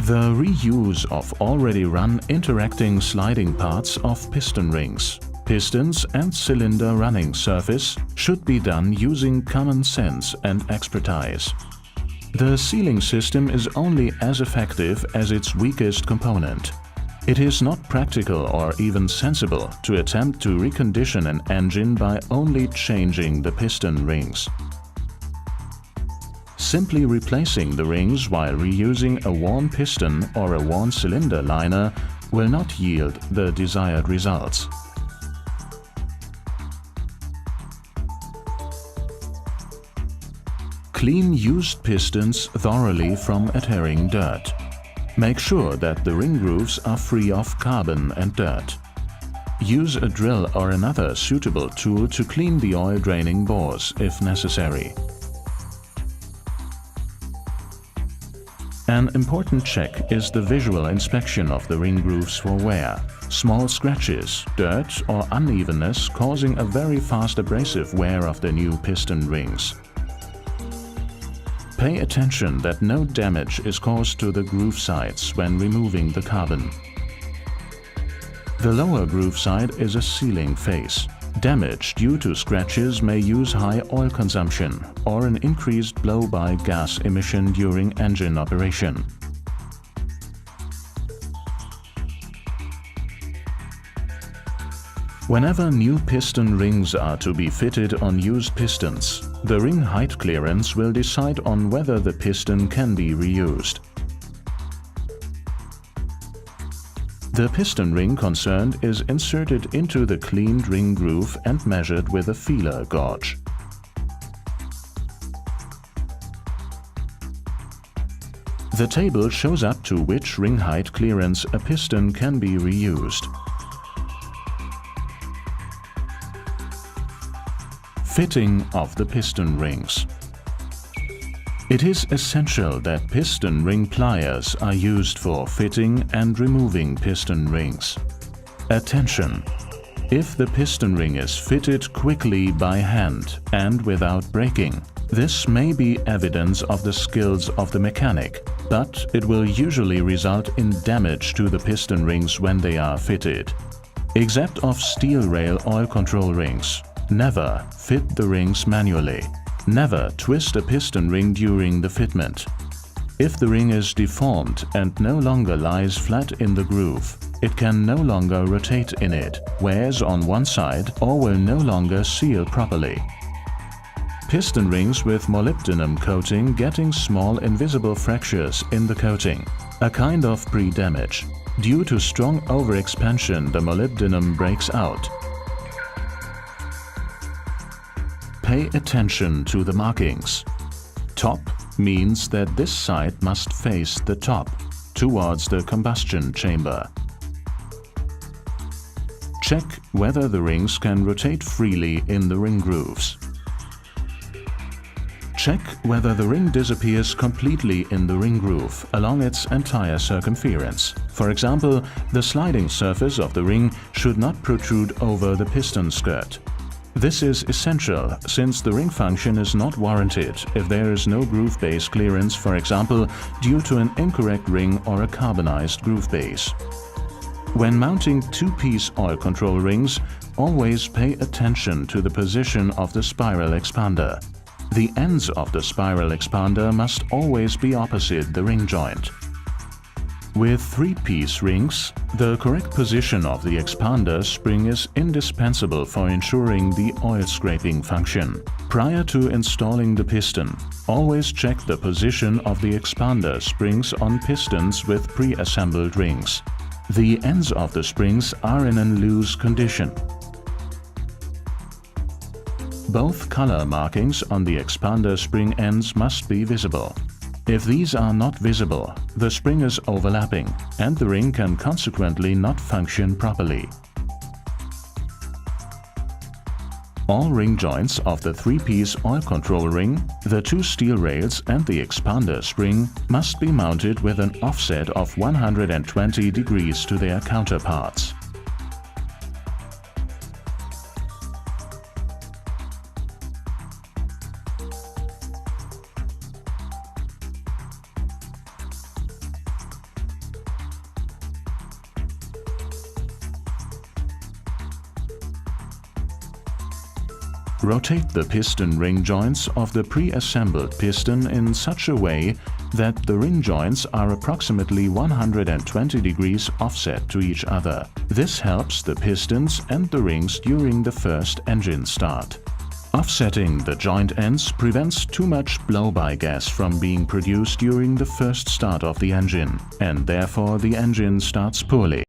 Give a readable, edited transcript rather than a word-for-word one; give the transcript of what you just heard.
The reuse of already run interacting sliding parts of piston rings, pistons and cylinder running surface should be done using common sense and expertise. The sealing system is only as effective as its weakest component. It is not practical or even sensible to attempt to recondition an engine by only changing the piston rings. Simply replacing the rings while reusing a worn piston or a worn cylinder liner will not yield the desired results. Clean used pistons thoroughly from adhering dirt. Make sure that the ring grooves are free of carbon and dirt. Use a drill or another suitable tool to clean the oil-draining bores if necessary. An important check is the visual inspection of the ring grooves for wear. Small scratches, dirt or unevenness causing a very fast abrasive wear of the new piston rings. Pay attention that no damage is caused to the groove sides when removing the carbon. The lower groove side is a sealing face. Damage due to scratches may use high oil consumption or an increased blow-by gas emission during engine operation. Whenever new piston rings are to be fitted on used pistons, the ring height clearance will decide on whether the piston can be reused. The piston ring concerned is inserted into the cleaned ring groove and measured with a feeler gauge. The table shows up to which ring height clearance a piston can be reused. Fitting of the piston rings. It is essential that piston ring pliers are used for fitting and removing piston rings. Attention! If the piston ring is fitted quickly by hand and without breaking, this may be evidence of the skills of the mechanic, but it will usually result in damage to the piston rings when they are fitted. Except of steel rail oil control rings, never fit the rings manually. Never twist a piston ring during the fitment. If the ring is deformed and no longer lies flat in the groove, it can no longer rotate in it, wears on one side, or will no longer seal properly. Piston rings with molybdenum coating getting small invisible fractures in the coating, a kind of pre-damage. Due to strong overexpansion, the molybdenum breaks out. Pay attention to the markings. Top means that this side must face the top, towards the combustion chamber. Check whether the rings can rotate freely in the ring grooves. Check whether the ring disappears completely in the ring groove along its entire circumference. For example, the sliding surface of the ring should not protrude over the piston skirt. This is essential since the ring function is not warranted if there is no groove base clearance, for example, due to an incorrect ring or a carbonized groove base. When mounting two-piece oil control rings, always pay attention to the position of the spiral expander. The ends of the spiral expander must always be opposite the ring joint. With three-piece rings, the correct position of the expander spring is indispensable for ensuring the oil scraping function. Prior to installing the piston, always check the position of the expander springs on pistons with pre-assembled rings. The ends of the springs are in a loose condition. Both color markings on the expander spring ends must be visible. If these are not visible, the spring is overlapping and the ring can consequently not function properly. All ring joints of the three-piece oil control ring, the two steel rails and the expander spring must be mounted with an offset of 120 degrees to their counterparts. Rotate the piston ring joints of the pre-assembled piston in such a way that the ring joints are approximately 120 degrees offset to each other. This helps the pistons and the rings during the first engine start. Offsetting the joint ends prevents too much blow-by gas from being produced during the first start of the engine, and therefore the engine starts poorly.